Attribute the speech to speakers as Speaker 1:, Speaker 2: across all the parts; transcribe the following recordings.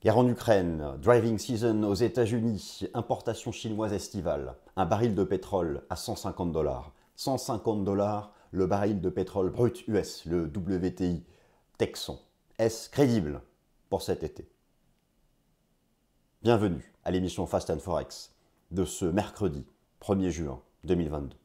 Speaker 1: Guerre en Ukraine, driving season aux États-Unis, importation chinoise estivale, un baril de pétrole à 150 dollars. 150 dollars le baril de pétrole brut US, le WTI texan. Est-ce crédible pour cet été? Bienvenue à l'émission Fast and Forex de ce mercredi 1er juin 2022.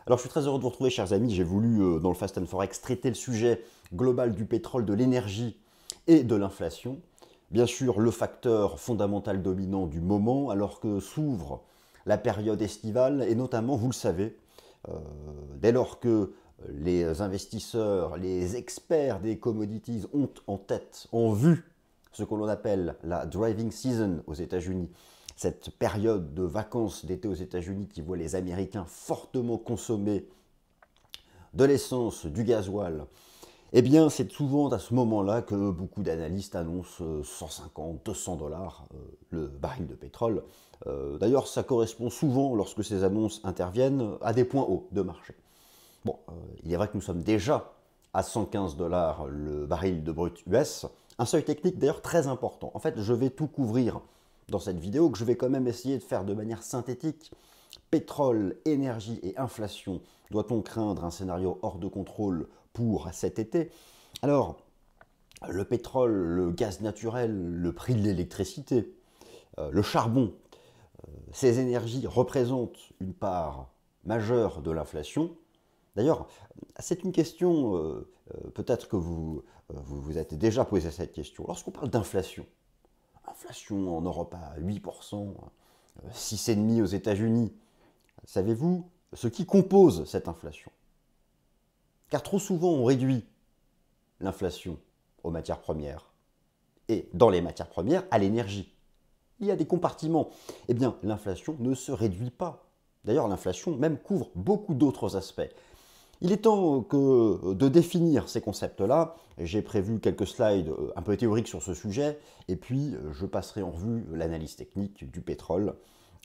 Speaker 1: Alors je suis très heureux de vous retrouver, chers amis. J'ai voulu, dans le Fast and Forex, traiter le sujet global du pétrole, de l'énergie et de l'inflation. Bien sûr, le facteur fondamental dominant du moment, alors que s'ouvre la période estivale, et notamment, vous le savez, dès lors que les investisseurs, les experts des commodities ont en tête, ont vu ce que l'on appelle la driving season aux États-Unis, cette période de vacances d'été aux États-Unis qui voit les Américains fortement consommer de l'essence, du gasoil, eh bien c'est souvent à ce moment-là que beaucoup d'analystes annoncent 150, 200 dollars le baril de pétrole. D'ailleurs, ça correspond souvent, lorsque ces annonces interviennent, à des points hauts de marché. Bon, il est vrai que nous sommes déjà à 115 dollars le baril de brut US, un seuil technique d'ailleurs très important. En fait, je vais tout couvrir dans cette vidéo, que je vais quand même essayer de faire de manière synthétique. Pétrole, énergie et inflation, doit-on craindre un scénario hors de contrôle pour cet été? Alors, le pétrole, le gaz naturel, le prix de l'électricité, le charbon, ces énergies représentent une part majeure de l'inflation. D'ailleurs, c'est une question, peut-être que vous êtes déjà posé cette question. Lorsqu'on parle d'inflation, inflation en Europe à 8%, 6,5% aux États-Unis. Savez-vous ce qui compose cette inflation? Car trop souvent, on réduit l'inflation aux matières premières. Et dans les matières premières, à l'énergie. Il y a des compartiments. Eh bien, l'inflation ne se réduit pas. D'ailleurs, l'inflation même couvre beaucoup d'autres aspects. Il est temps de définir ces concepts-là. J'ai prévu quelques slides un peu théoriques sur ce sujet, et puis je passerai en revue l'analyse technique du pétrole,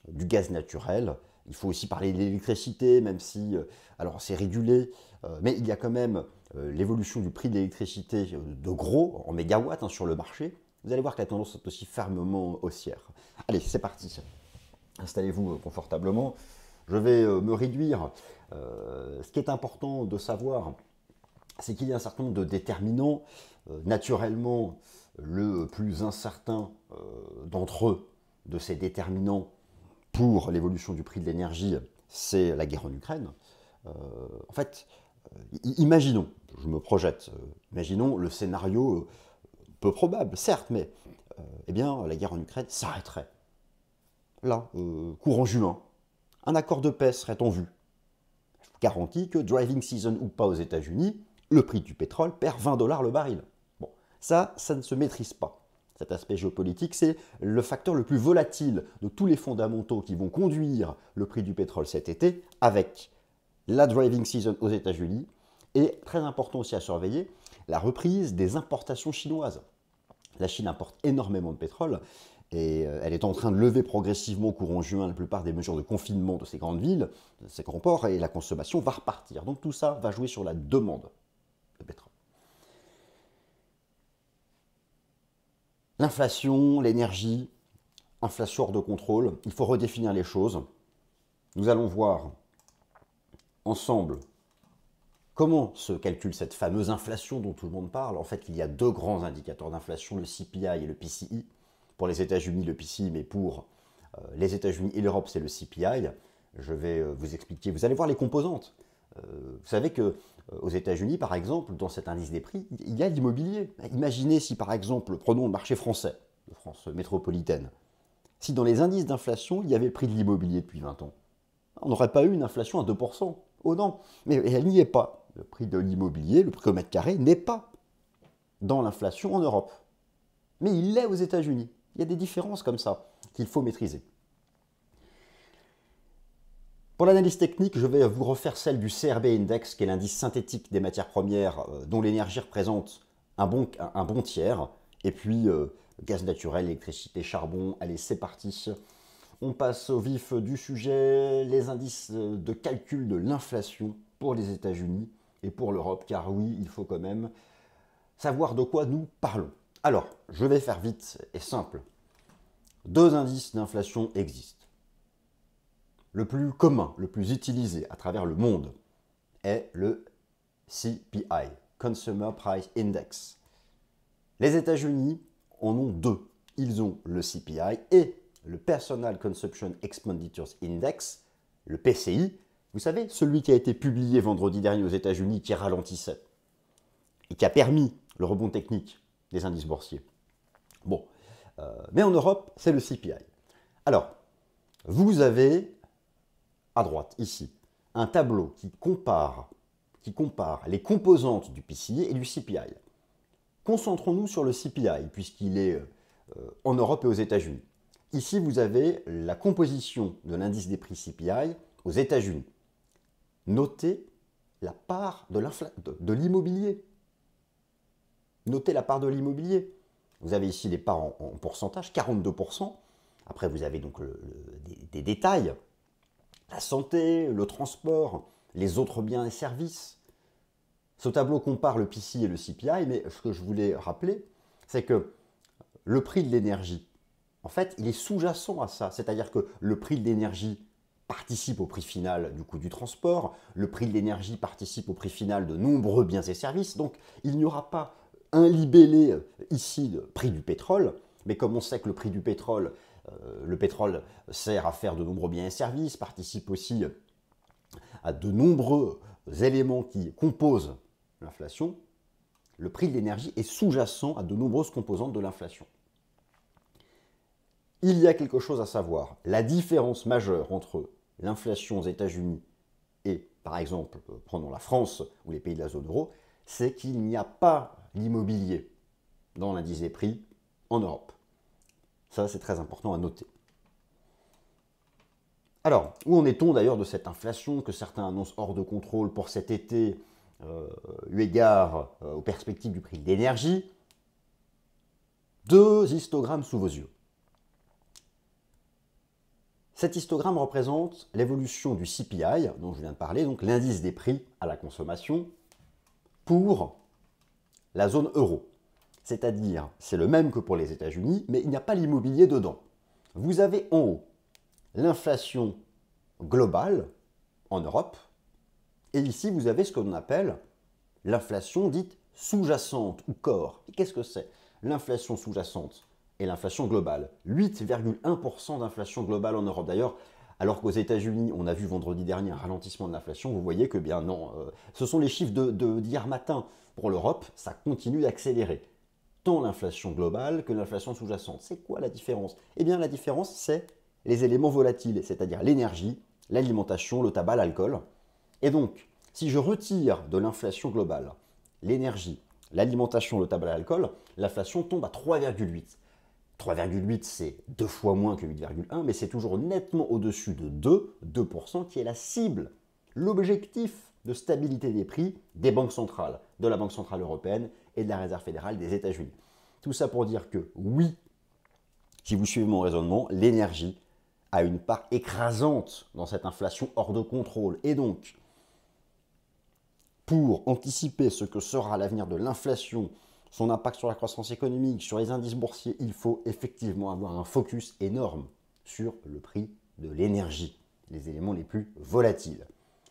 Speaker 1: du gaz naturel. Il faut aussi parler de l'électricité, même si, alors c'est régulé, mais il y a quand même l'évolution du prix de l'électricité de gros, en mégawatts sur le marché. Vous allez voir que la tendance est aussi fermement haussière. Allez, c'est parti. Installez-vous confortablement. Je vais me réduire. Ce qui est important de savoir, c'est qu'il y a un certain nombre de déterminants. Naturellement, le plus incertain d'entre eux, de ces déterminants pour l'évolution du prix de l'énergie, c'est la guerre en Ukraine. En fait, imaginons, je me projette, imaginons le scénario peu probable, certes, mais eh bien, la guerre en Ukraine s'arrêterait. Là, courant juin, un accord de paix serait en vue. Je vous garantis que driving season ou pas aux États-Unis, le prix du pétrole perd 20 dollars le baril. Bon, ça ne se maîtrise pas. Cet aspect géopolitique, c'est le facteur le plus volatile de tous les fondamentaux qui vont conduire le prix du pétrole cet été, avec la driving season aux États-Unis, et très important aussi à surveiller, la reprise des importations chinoises. La Chine importe énormément de pétrole, et elle est en train de lever progressivement au courant juin la plupart des mesures de confinement de ces grandes villes, de ces grands ports, et la consommation va repartir. Donc tout ça va jouer sur la demande de pétrole. L'inflation, l'énergie, inflation hors de contrôle, il faut redéfinir les choses. Nous allons voir ensemble comment se calcule cette fameuse inflation dont tout le monde parle. En fait, il y a deux grands indicateurs d'inflation, le CPI et le PCI. Pour les États-Unis, le PCI, mais pour les États-Unis et l'Europe, c'est le CPI. Je vais vous expliquer. Vous allez voir les composantes. Vous savez qu'aux États-Unis, par exemple, dans cet indice des prix, il y a l'immobilier. Imaginez si, par exemple, prenons le marché français, de France métropolitaine, si dans les indices d'inflation, il y avait le prix de l'immobilier depuis 20 ans. On n'aurait pas eu une inflation à 2%. Oh non, mais elle n'y est pas. Le prix de l'immobilier, le prix au mètre carré, n'est pas dans l'inflation en Europe. Mais il l'est aux États-Unis. Il y a des différences comme ça qu'il faut maîtriser. Pour l'analyse technique, je vais vous refaire celle du CRB Index, qui est l'indice synthétique des matières premières dont l'énergie représente un bon tiers. Et puis, gaz naturel, électricité, charbon. Allez, c'est parti. on passe au vif du sujet, les indices de calcul de l'inflation pour les États-Unis et pour l'Europe, car oui, il faut quand même savoir de quoi nous parlons. Alors, je vais faire vite et simple. Deux indices d'inflation existent. Le plus commun, le plus utilisé à travers le monde est le CPI, Consumer Price Index. Les États-Unis en ont deux. Ils ont le CPI et le Personal Consumption Expenditures Index, le PCI. Vous savez, celui qui a été publié vendredi dernier aux États-Unis qui ralentissait et qui a permis le rebond technique des indices boursiers. Bon, mais en Europe, c'est le CPI. Alors, vous avez à droite, ici, un tableau qui compare les composantes du PCI et du CPI. Concentrons-nous sur le CPI, puisqu'il est en Europe et aux États-Unis. Ici, vous avez la composition de l'indice des prix CPI aux États-Unis. Notez la part de l'immobilier. Notez la part de l'immobilier. Vous avez ici les parts en pourcentage, 42%. Après, vous avez donc des détails. La santé, le transport, les autres biens et services. Ce tableau compare le PCI et le CPI, mais ce que je voulais rappeler, c'est que le prix de l'énergie, en fait, il est sous-jacent à ça. C'est-à-dire que le prix de l'énergie participe au prix final du coût du transport, le prix de l'énergie participe au prix final de nombreux biens et services. Donc, il n'y aura pas un libellé ici de prix du pétrole, mais comme on sait que le prix du pétrole, sert à faire de nombreux biens et services, participe aussi à de nombreux éléments qui composent l'inflation, le prix de l'énergie est sous-jacent à de nombreuses composantes de l'inflation. Il y a quelque chose à savoir. La différence majeure entre l'inflation aux États-Unis et, par exemple, prenons la France ou les pays de la zone euro, c'est qu'il n'y a pas l'immobilier dans l'indice des prix en Europe. Ça, c'est très important à noter. Alors, où en est-on d'ailleurs de cette inflation que certains annoncent hors de contrôle pour cet été, eu égard aux perspectives du prix de l'énergie? Deux histogrammes sous vos yeux. Cet histogramme représente l'évolution du CPI, dont je viens de parler, donc l'indice des prix à la consommation, pour la zone euro. C'est-à-dire, c'est le même que pour les États-Unis, mais il n'y a pas l'immobilier dedans. Vous avez en haut l'inflation globale en Europe, et ici vous avez ce qu'on appelle l'inflation dite sous-jacente ou core. Et qu'est-ce que c'est? L'inflation sous-jacente et l'inflation globale. 8,1% d'inflation globale en Europe. D'ailleurs, alors qu'aux États-Unis, on a vu vendredi dernier un ralentissement de l'inflation, vous voyez que bien non, ce sont les chiffres d'hier matin. Pour l'Europe, ça continue d'accélérer. Tant l'inflation globale que l'inflation sous-jacente. C'est quoi la différence? Eh bien, la différence, c'est les éléments volatiles, c'est-à-dire l'énergie, l'alimentation, le tabac, l'alcool. Et donc, si je retire de l'inflation globale l'énergie, l'alimentation, le tabac, l'alcool, l'inflation tombe à 3,8. 3,8, c'est 2 fois moins que 8,1, mais c'est toujours nettement au-dessus de 2% qui est la cible, l'objectif de stabilité des prix des banques centrales, de la Banque centrale européenne et de la Réserve fédérale des États-Unis. Tout ça pour dire que oui, si vous suivez mon raisonnement, l'énergie a une part écrasante dans cette inflation hors de contrôle. Et donc, pour anticiper ce que sera l'avenir de l'inflation, son impact sur la croissance économique, sur les indices boursiers, il faut effectivement avoir un focus énorme sur le prix de l'énergie, les éléments les plus volatiles.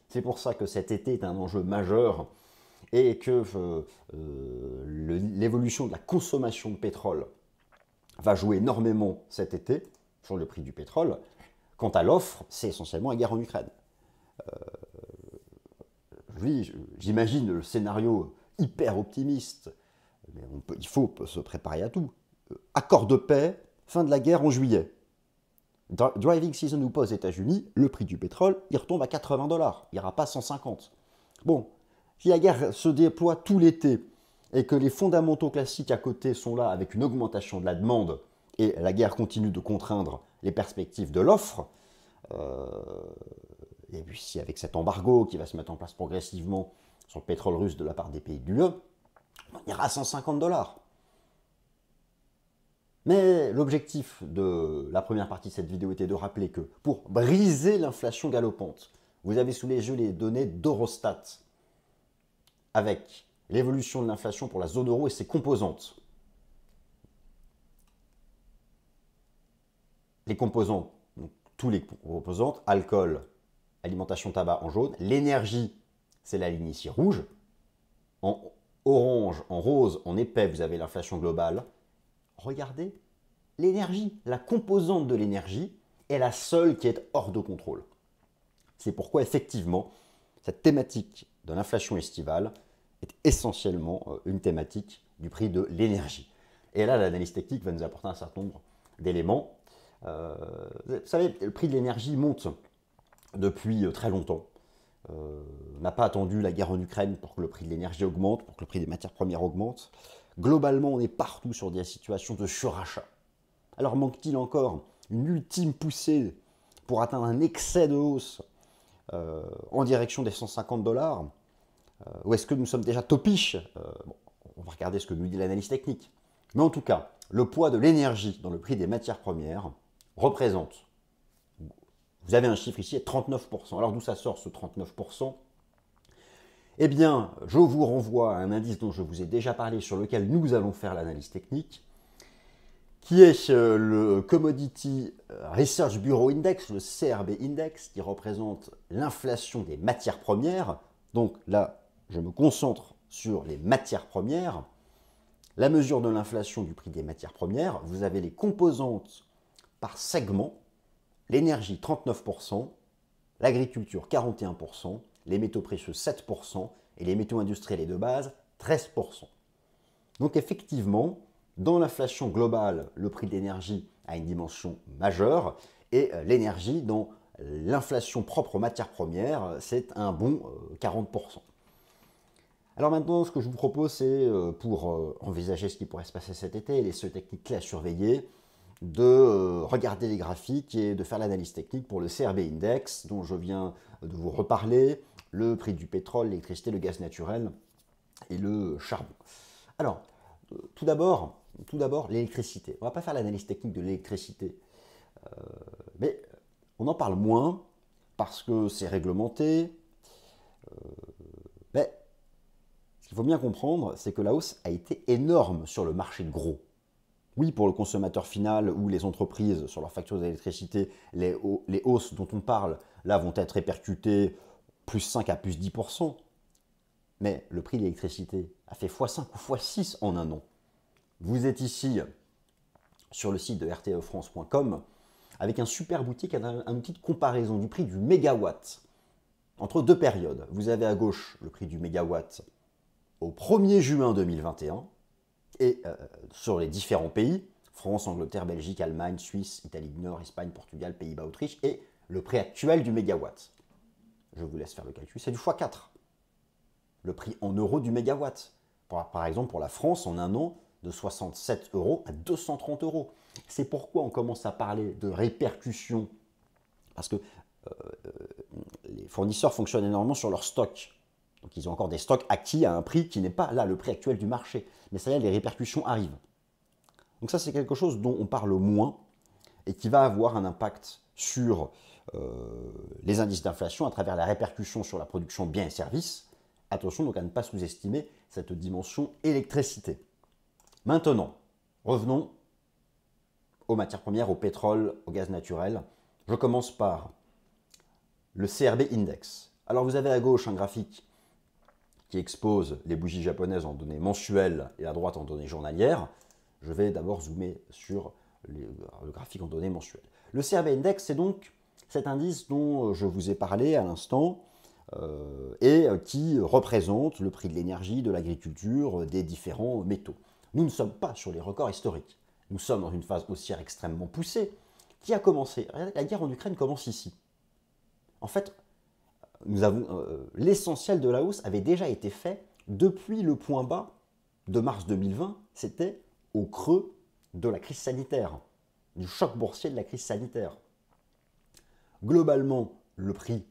Speaker 1: C'est pour ça que cet été est un enjeu majeur et que l'évolution de la consommation de pétrole va jouer énormément cet été sur le prix du pétrole. Quant à l'offre, c'est essentiellement la guerre en Ukraine. Oui, j'imagine le scénario hyper optimiste, mais il faut se préparer à tout. Accord de paix, fin de la guerre en juillet. Driving season ou pas aux États-Unis, le prix du pétrole, il retombe à 80 $. Il n'ira pas à 150. Bon, si la guerre se déploie tout l'été et que les fondamentaux classiques à côté sont là avec une augmentation de la demande et la guerre continue de contraindre les perspectives de l'offre, et puis avec cet embargo qui va se mettre en place progressivement sur le pétrole russe de la part des pays de l'UE, on ira à 150 $. Mais l'objectif de la première partie de cette vidéo était de rappeler que pour briser l'inflation galopante, vous avez sous les yeux les données d'Eurostat avec l'évolution de l'inflation pour la zone euro et ses composantes. Les composants, donc tous les composantes, alcool, alimentation, tabac en jaune, l'énergie, c'est la ligne ici rouge, en orange, en rose, en épais, vous avez l'inflation globale. Regardez, l'énergie, la composante de l'énergie est la seule qui est hors de contrôle. C'est pourquoi effectivement, cette thématique de l'inflation estivale est essentiellement une thématique du prix de l'énergie. Et là, l'analyse technique va nous apporter un certain nombre d'éléments. Vous savez, le prix de l'énergie monte depuis très longtemps. On n'a pas attendu la guerre en Ukraine pour que le prix de l'énergie augmente, pour que le prix des matières premières augmente. Globalement, on est partout sur des situations de surachat. Alors manque-t-il encore une ultime poussée pour atteindre un excès de hausse en direction des 150 $? Ou est-ce que nous sommes déjà topiches? Bon, on va regarder ce que nous dit l'analyse technique. Mais en tout cas, le poids de l'énergie dans le prix des matières premières représente, vous avez un chiffre ici, 39%. Alors d'où ça sort ce 39%? Eh bien, je vous renvoie à un indice dont je vous ai déjà parlé, sur lequel nous allons faire l'analyse technique, qui est le Commodity Research Bureau Index, le CRB Index, qui représente l'inflation des matières premières. Donc là, je me concentre sur les matières premières. La mesure de l'inflation du prix des matières premières, vous avez les composantes par segment, l'énergie 39%, l'agriculture 41%, les métaux précieux 7% et les métaux industriels et de base 13%. Donc effectivement, dans l'inflation globale, le prix de l'énergie a une dimension majeure et l'énergie, dans l'inflation propre aux matières premières, c'est un bon 40%. Alors maintenant, ce que je vous propose, c'est pour envisager ce qui pourrait se passer cet été et les seuils techniques clés à surveiller, de regarder les graphiques et de faire l'analyse technique pour le CRB Index, dont je viens de vous reparler, le prix du pétrole, l'électricité, le gaz naturel et le charbon. Alors, tout d'abord, l'électricité. On ne va pas faire l'analyse technique de l'électricité, mais on en parle moins parce que c'est réglementé. Mais ce qu'il faut bien comprendre, c'est que la hausse a été énorme sur le marché de gros. Oui, pour le consommateur final ou les entreprises sur leur facture d'électricité, les hausses dont on parle là vont être répercutées plus 5 à plus 10%. Mais le prix de l'électricité a fait x5 ou x6 en un an. Vous êtes ici sur le site de rtefrance.com avec un super outil qui a un outil de comparaison du prix du mégawatt entre deux périodes. Vous avez à gauche le prix du mégawatt au 1er juin 2021 et sur les différents pays, France, Angleterre, Belgique, Allemagne, Suisse, Italie du Nord, Espagne, Portugal, Pays-Bas, Autriche, et le prix actuel du mégawatt. Je vous laisse faire le calcul, c'est du x4. Le prix en euros du mégawatt. Par exemple, pour la France, en un an, de 67 € à 230 €. C'est pourquoi on commence à parler de répercussions, parce que les fournisseurs fonctionnent énormément sur leur stock. Donc ils ont encore des stocks acquis à un prix qui n'est pas là le prix actuel du marché. Mais ça y est, les répercussions arrivent. Donc ça, c'est quelque chose dont on parle moins et qui va avoir un impact sur les indices d'inflation à travers la répercussion sur la production de biens et services. Attention donc à ne pas sous-estimer cette dimension électricité. Maintenant, revenons aux matières premières, au pétrole, au gaz naturel. Je commence par le CRB Index. Alors vous avez à gauche un graphique qui expose les bougies japonaises en données mensuelles et à droite en données journalières. Je vais d'abord zoomer sur le graphique en données mensuelles. Le CRB Index, c'est donc cet indice dont je vous ai parlé à l'instant et qui représente le prix de l'énergie, de l'agriculture, des différents métaux. Nous ne sommes pas sur les records historiques. Nous sommes dans une phase haussière extrêmement poussée qui a commencé. La guerre en Ukraine commence ici. En fait, l'essentiel de la hausse avait déjà été fait depuis le point bas de mars 2020. C'était au creux de la crise sanitaire, du choc boursier de la crise sanitaire. Globalement, le prix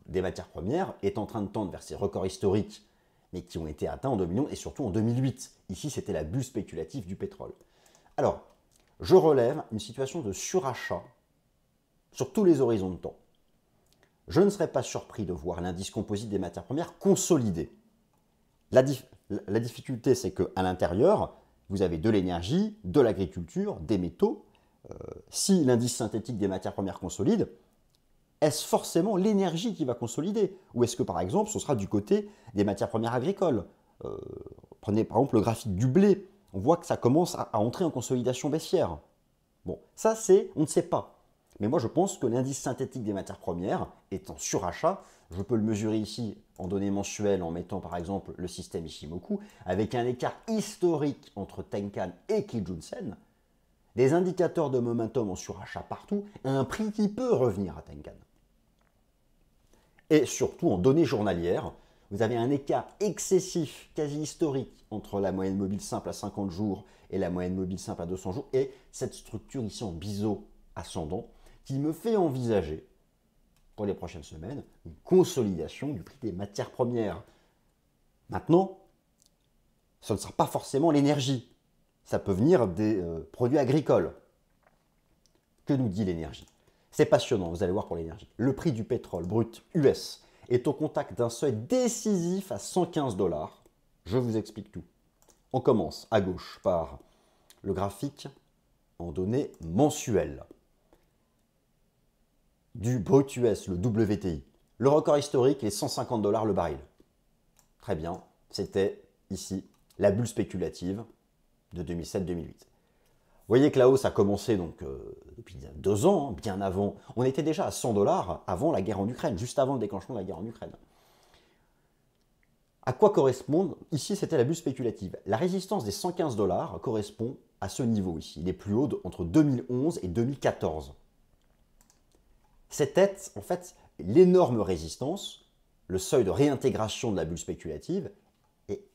Speaker 1: des matières premières est en train de tendre vers ces records historiques, mais qui ont été atteints en 2011 et surtout en 2008. Ici, c'était la bulle spéculative du pétrole. Alors, je relève une situation de surachat sur tous les horizons de temps. Je ne serais pas surpris de voir l'indice composite des matières premières consolidé. La difficulté, c'est qu'à l'intérieur, vous avez de l'énergie, de l'agriculture, des métaux. Si l'indice synthétique des matières premières consolide, est-ce forcément l'énergie qui va consolider? Ou est-ce que, par exemple, ce sera du côté des matières premières agricoles? Prenez par exemple le graphique du blé. On voit que ça commence à entrer en consolidation baissière. Bon, ça on ne sait pas. Mais moi je pense que l'indice synthétique des matières premières est en surachat. Je peux le mesurer ici en données mensuelles en mettant par exemple le système Ishimoku, avec un écart historique entre Tenkan et Kijun-sen, des indicateurs de momentum en surachat partout, et un prix qui peut revenir à Tenkan. Et surtout en données journalières, vous avez un écart excessif, quasi historique, entre la moyenne mobile simple à 50 jours et la moyenne mobile simple à 200 jours, et cette structure ici en biseau ascendant, qui me fait envisager, pour les prochaines semaines, une consolidation du prix des matières premières. Maintenant, ce ne sera pas forcément l'énergie. Ça peut venir des produits agricoles. Que nous dit l'énergie? C'est passionnant, vous allez voir pour l'énergie. Le prix du pétrole brut US est au contact d'un seuil décisif à 115 $. Je vous explique tout. On commence à gauche par le graphique en données mensuelles du brut US, le WTI. Le record historique est 150 $ le baril. Très bien, c'était ici la bulle spéculative de 2007-2008. Vous voyez que la hausse a commencé donc, depuis 2 ans, hein, bien avant. On était déjà à 100 $ avant la guerre en Ukraine, juste avant le déclenchement de la guerre en Ukraine. À quoi correspondent? Ici, c'était la bulle spéculative. La résistance des 115 $ correspond à ce niveau ici, les plus hauts entre 2011 et 2014. C'était en fait l'énorme résistance, le seuil de réintégration de la bulle spéculative. Et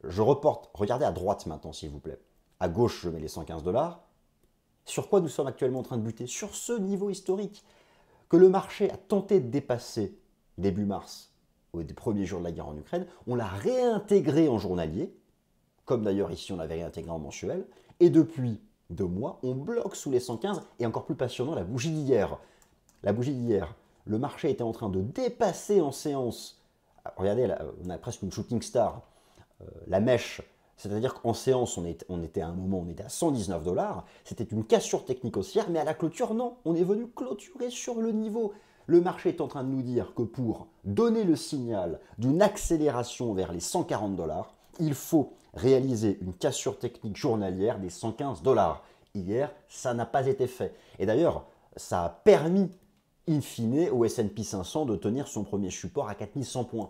Speaker 1: je reporte, regardez à droite maintenant s'il vous plaît. À gauche, je mets les 115 $. Sur quoi nous sommes actuellement en train de buter? Sur ce niveau historique que le marché a tenté de dépasser début mars, au des premiers jours de la guerre en Ukraine. On l'a réintégré en journalier, comme d'ailleurs ici on l'avait réintégré en mensuel. Et depuis 2 mois, on bloque sous les 115. Et encore plus passionnant, la bougie d'hier. La bougie d'hier, le marché était en train de dépasser en séance. Regardez, là, on a presque une shooting star. La mèche, c'est-à-dire qu'en séance, on était à un moment, on était à 119 $. C'était une cassure technique haussière, mais à la clôture, non. On est venu clôturer sur le niveau. Le marché est en train de nous dire que pour donner le signal d'une accélération vers les 140 $, il faut réaliser une cassure technique journalière des 115 $. Hier, ça n'a pas été fait. Et d'ailleurs, ça a permis in fine au S&P 500 de tenir son premier support à 4100 points.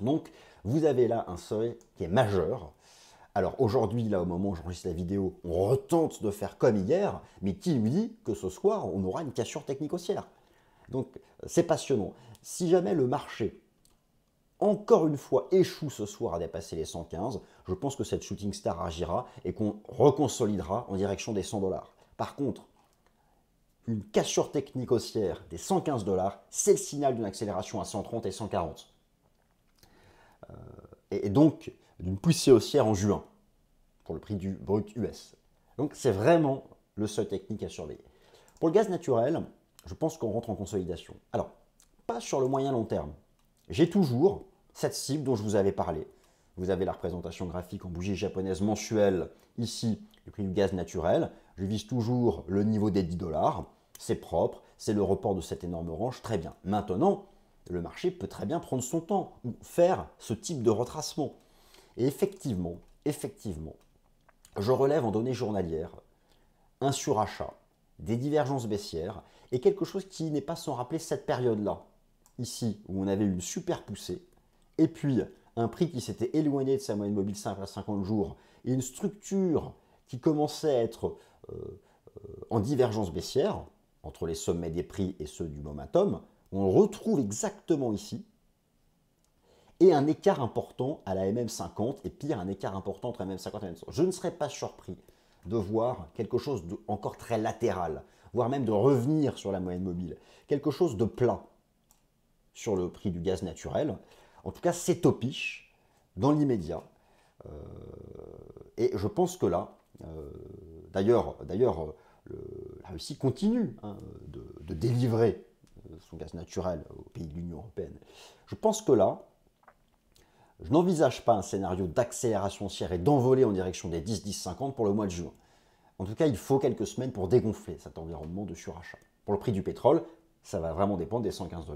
Speaker 1: Donc, vous avez là un seuil qui est majeur. Alors aujourd'hui, là au moment où j'enregistre la vidéo, on retente de faire comme hier, mais qui nous dit que ce soir, on aura une cassure technique haussière? Donc, c'est passionnant. Si jamais le marché, encore une fois, échoue ce soir à dépasser les 115, je pense que cette shooting star agira et qu'on reconsolidera en direction des 100 $. Par contre, une cassure technique haussière des 115 $, c'est le signal d'une accélération à 130 et 140. Et donc d'une poussée haussière en juin pour le prix du brut US. Donc c'est vraiment le seuil technique à surveiller. Pour le gaz naturel, je pense qu'on rentre en consolidation. Alors, pas sur le moyen long terme. J'ai toujours cette cible dont je vous avais parlé. Vous avez la représentation graphique en bougie japonaise mensuelle, ici, du prix du gaz naturel. Je vise toujours le niveau des 10 $. C'est propre, c'est le report de cette énorme range, très bien. Maintenant, le marché peut très bien prendre son temps ou faire ce type de retracement. Et effectivement, je relève en données journalières un surachat, des divergences baissières et quelque chose qui n'est pas sans rappeler cette période-là. Ici, où on avait une super poussée, et puis un prix qui s'était éloigné de sa moyenne mobile simple à 50 jours et une structure qui commençait à être en divergence baissière entre les sommets des prix et ceux du momentum, on retrouve exactement ici, et un écart important à la MM50, et pire, un écart important entre MM50 et MM100. Je ne serais pas surpris de voir quelque chose de encore très latéral, voire même de revenir sur la moyenne mobile, quelque chose de plat sur le prix du gaz naturel. En tout cas, c'est topiche dans l'immédiat. Et je pense que là, La Russie continue de délivrer son gaz naturel aux pays de l'Union européenne. Je pense que là, je n'envisage pas un scénario d'accélération haussière et d'envolée en direction des 10-10-50 pour le mois de juin. En tout cas, il faut quelques semaines pour dégonfler cet environnement de surachat. Pour le prix du pétrole, ça va vraiment dépendre des 115 $.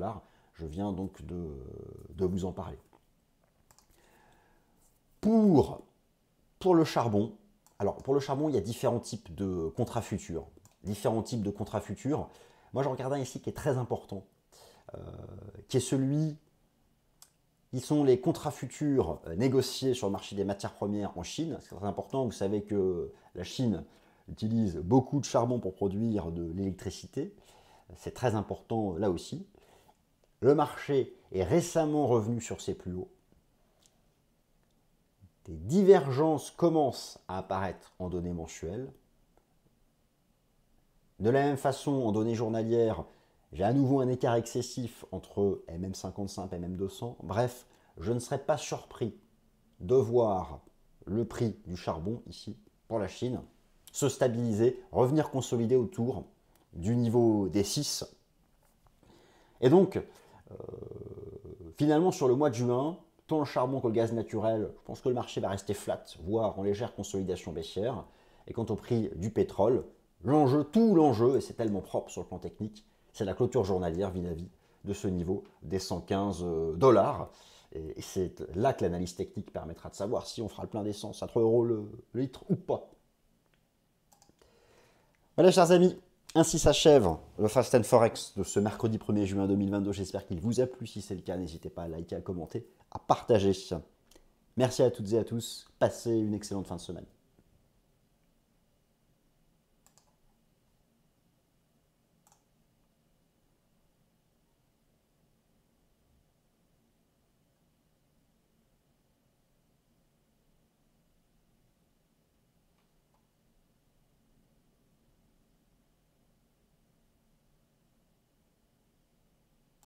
Speaker 1: Je viens donc de vous en parler. Pour le charbon, alors pour le charbon, il y a différents types de contrats futurs. Moi, j'en regarde un ici qui est très important, qui sont les contrats futurs négociés sur le marché des matières premières en Chine. C'est très important, vous savez que la Chine utilise beaucoup de charbon pour produire de l'électricité. C'est très important là aussi. Le marché est récemment revenu sur ses plus hauts. Des divergences commencent à apparaître en données mensuelles. De la même façon, en données journalières, j'ai à nouveau un écart excessif entre MM55 et MM200. Bref, je ne serais pas surpris de voir le prix du charbon ici, pour la Chine, se stabiliser, revenir consolider autour du niveau des 6. Et donc, finalement, sur le mois de juin, tant le charbon que le gaz naturel, je pense que le marché va rester flat, voire en légère consolidation baissière. Et quant au prix du pétrole, tout l'enjeu, et c'est tellement propre sur le plan technique, c'est la clôture journalière vis-à-vis de ce niveau des 115 $. Et c'est là que l'analyse technique permettra de savoir si on fera le plein d'essence à 3 € le litre ou pas. Voilà, chers amis, ainsi s'achève le Fast and Forex de ce mercredi 1er juin 2022. J'espère qu'il vous a plu. Si c'est le cas, n'hésitez pas à liker, à commenter, à partager. Merci à toutes et à tous. Passez une excellente fin de semaine.